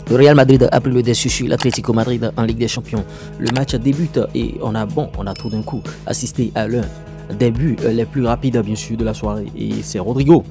Le Real Madrid a pris le dessus sur l'Atlético Madrid en Ligue des Champions. Le match débute et on a tout d'un coup assisté à l'un des buts les plus rapides bien sûr de la soirée et c'est Rodrigo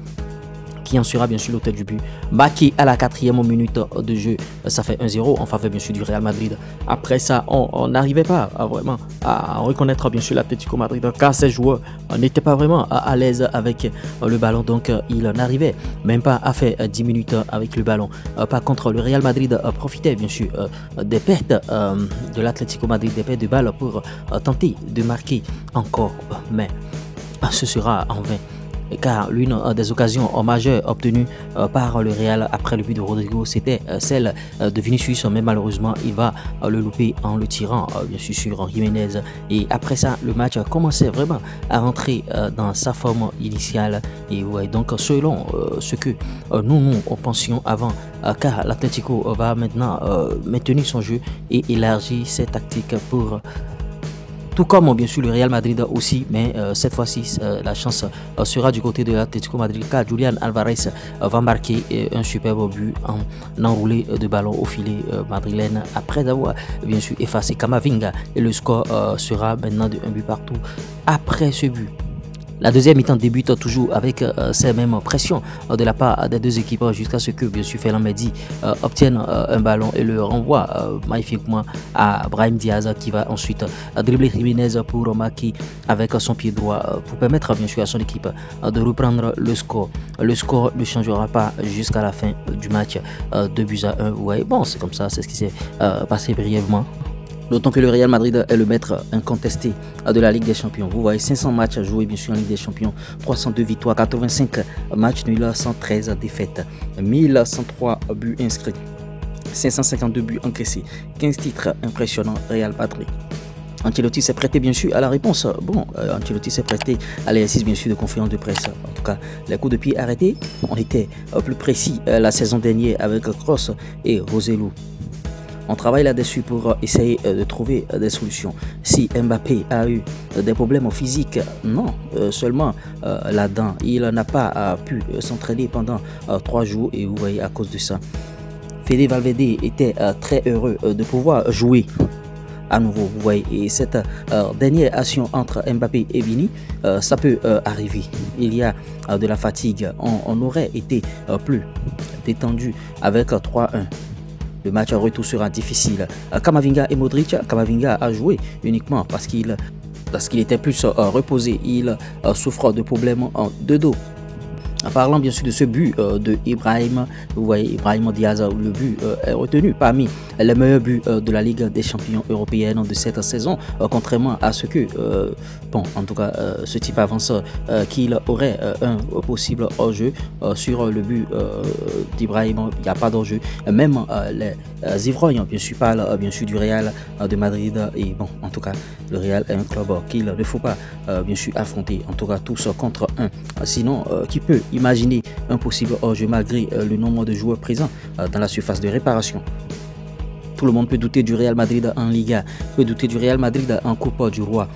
qui en sera bien sûr l'auteur du but. Marqué à la 4e minute de jeu, ça fait 1-0 en faveur bien sûr du Real Madrid. Après ça, on n'arrivait pas vraiment à reconnaître bien sûr l'Atlético Madrid car ces joueurs n'étaient pas vraiment à l'aise avec le ballon, donc ils n'arrivaient même pas à faire 10 minutes avec le ballon. Par contre, le Real Madrid profitait bien sûr des pertes de l'Atlético Madrid, des pertes de balles pour tenter de marquer encore, mais ce sera en vain. Car l'une des occasions majeures obtenues par le Real après le but de Rodrigo, c'était celle de Vinicius, mais malheureusement il va le louper en le tirant bien sûr sur Jiménez. Et après ça, le match commençait vraiment à rentrer dans sa forme initiale. Et ouais, donc selon ce que nous pensions avant, car l'Atlético va maintenant maintenir son jeu et élargir ses tactiques pour tout comme bien sûr le Real Madrid aussi, mais cette fois-ci la chance sera du côté de l'Atlético Madrid car Julián Álvarez va marquer un superbe but en enroulé de ballon au filet madrilène après avoir bien sûr effacé Camavinga et le score sera maintenant de 1 but partout après ce but. La deuxième mi-temps débute toujours avec ces mêmes pressions de la part des deux équipes jusqu'à ce que bien sûr Ferland Mendy obtienne un ballon et le renvoie magnifiquement à Brahim Diaz qui va ensuite dribbler Jiménez pour marquer avec son pied droit pour permettre bien sûr à son équipe de reprendre le score. Le score ne changera pas jusqu'à la fin du match, 2-1. Ouais, bon, c'est comme ça, c'est ce qui s'est passé brièvement. D'autant que le Real Madrid est le maître incontesté de la Ligue des Champions. Vous voyez 500 matchs joués bien sûr en Ligue des Champions, 302 victoires, 85 matchs nuls, 113 défaites, 1103 buts inscrits, 552 buts encaissés, 15 titres impressionnants Real Madrid. Ancelotti s'est prêté bien sûr à la réponse. Bon, Ancelotti s'est prêté à l'exercice bien sûr de conférence de presse. En tout cas, les coups de pied arrêtés, on était plus précis la saison dernière avec Kroos et Roselu. On travaille là-dessus pour essayer de trouver des solutions. Si Mbappé a eu des problèmes physiques, non, seulement là-dedans. Il n'a pas pu s'entraîner pendant 3 jours et vous voyez à cause de ça. Fede Valverde était très heureux de pouvoir jouer à nouveau, vous voyez, et cette dernière action entre Mbappé et Vini, ça peut arriver. Il y a de la fatigue, on aurait été plus détendu avec 3-1. Le match en retour sera difficile. Camavinga et Modric, Camavinga a joué uniquement parce qu'il était plus reposé. Il souffre de problèmes de dos. En parlant bien sûr de ce but de Ibrahim, vous voyez Ibrahim Diaz, le but est retenu parmi les meilleurs buts de la Ligue des Champions européenne de cette saison, contrairement à ce que, bon, en tout cas, ce type avance qu'il aurait un possible hors-jeu sur le but d'Ibrahim. Il n'y a pas d'hors-jeu. Même les ivrognes, bien sûr, parlent bien sûr du Real de Madrid. Et bon, en tout cas, le Real est un club qu'il ne faut pas bien sûr affronter, en tout cas tous contre un. Sinon, qui peut imaginer un possible hors-jeu malgré le nombre de joueurs présents dans la surface de réparation? Tout le monde peut douter du Real Madrid en Liga, peut douter du Real Madrid en Coupe du Roi,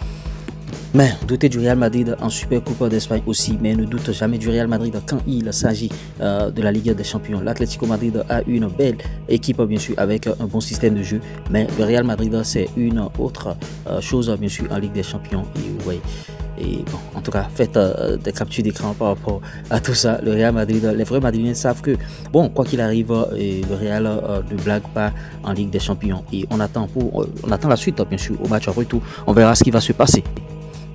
mais douter du Real Madrid en Super Coupe d'Espagne aussi, mais ne doute jamais du Real Madrid quand il s'agit de la Ligue des Champions. L'Atlético Madrid a une belle équipe bien sûr avec un bon système de jeu, mais le Real Madrid c'est une autre chose bien sûr en Ligue des Champions. Et vous voyez, et bon, en tout cas, faites des captures d'écran par rapport à tout ça. Le Real Madrid, les vrais Madrilènes savent que, bon, quoi qu'il arrive, le Real ne blague pas en Ligue des Champions. Et on attend la suite, bien sûr, au match en retour. On verra ce qui va se passer.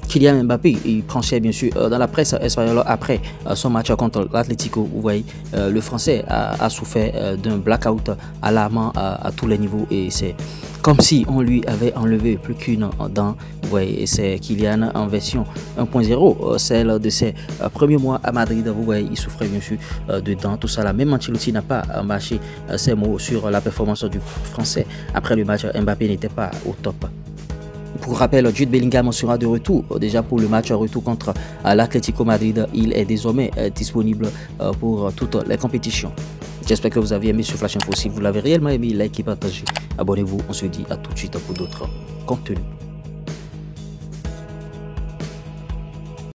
Kylian Mbappé, il tranchait bien sûr dans la presse espagnole après son match contre l'Atlético. Vous voyez, le Français a souffert d'un blackout alarmant à tous les niveaux et c'est comme si on lui avait enlevé plus qu'une dent. Vous voyez, c'est Kylian en version 1.0, celle de ses premiers mois à Madrid. Vous voyez, il souffrait bien sûr de dents, tout ça là. Même Ancelotti n'a pas mâché ses mots sur la performance du Français. Après le match, Mbappé n'était pas au top. Pour rappel, Jude Bellingham sera de retour déjà pour le match retour contre l'Atlético Madrid. Il est désormais disponible pour toutes les compétitions. J'espère que vous avez aimé ce Flash Info. Si vous l'avez réellement aimé, likez, partagez, abonnez-vous. On se dit à tout de suite pour d'autres contenus.